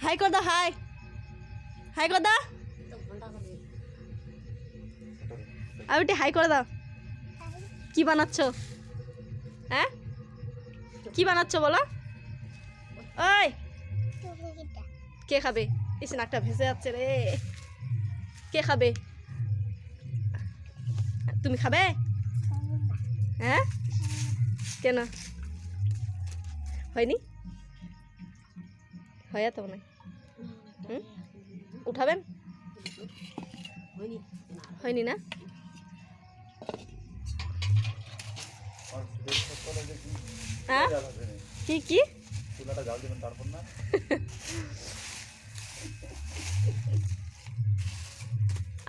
High কর দাও, high high কর দাও। আর ওটি হাই করে দাও। কি বানাচ্ছ? হ্যাঁ কি বানাচ্ছ বলো? ওই কে খাবে? এস নাকটা ভেসে যাচ্ছে রে। কে খাবে? তুমি খাবে? হ্যাঁ কেন হয়নি? হয়ে তো না উঠাবেন? হয়নি না? হ্যাঁ কি কি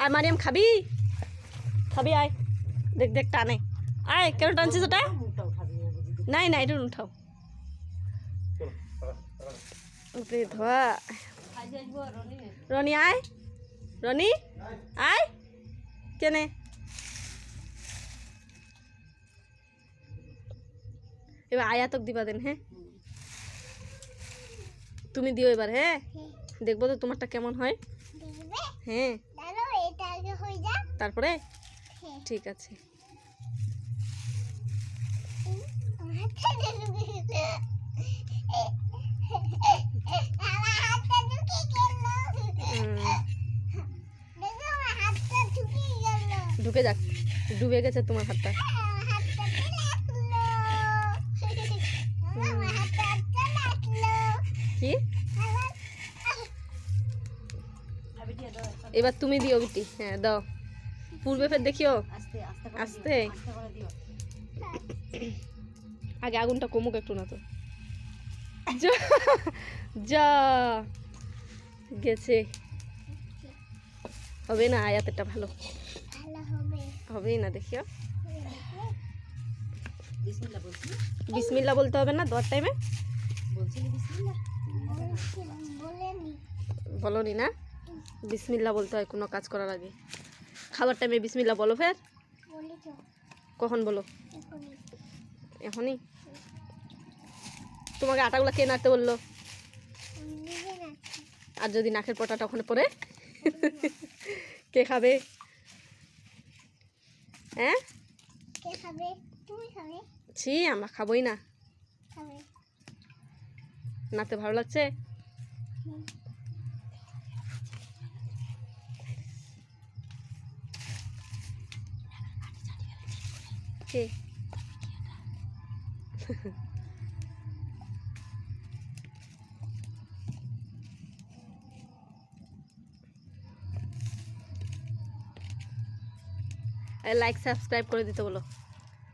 আর মারিয়াম খাবি? খাবি আয়। দেখ দেখ টানে। আয় কেন টানছিস ওটা? নাই না এটা উঠাও। ধোয়া রনি আয়, রনি আয়। কেনে এবার আয়াতক দিবা দেন। হ্যাঁ তুমি দিও এবার। হ্যাঁ দেখবো তো তোমারটা কেমন হয়। হ্যাঁ তারপরে ঠিক আছে। ঢুকে যাক, ডুবে গেছে তোমার হাতটা। কি এবার তুমি দিও বিটি। হ্যাঁ দাও। পূর্বে ফের দেখিও আস্তে। আগে আগুনটা কমুক একটু না তো। যা গেছে। হবে না আয়াতেরটা ভালো হবেই না। দেখিও বিসমিল্লাহ বলতে হবে না দোয়ার টাইমে? বলনি না? বিসমিল্লাহ বলতে হয় কোনো কাজ করার আগে। খাবার টাইমে বিসমিল্লাহ বলো ফের? কখন বলো? এখনই? তোমাকে আটাগুলো কে নাড়তে বললো? আর যদি নাকের পটাটা ওখানে পড়ে কে খাবে? হ্যাঁ ছি আমরা খাবোই না। নাতে ভালো লাগছে? কে লাইক সাবস্ক্রাইব করে দিতে বলো।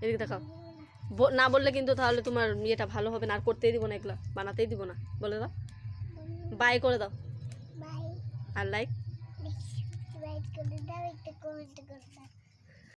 এদিকে দেখাও। না বললে কিন্তু তাহলে তোমার ইয়েটা ভালো হবে না। আর করতেই দিব না, এগুলো বানাতেই দিব না। বলে দাও বাই করে দাও। আর লাইক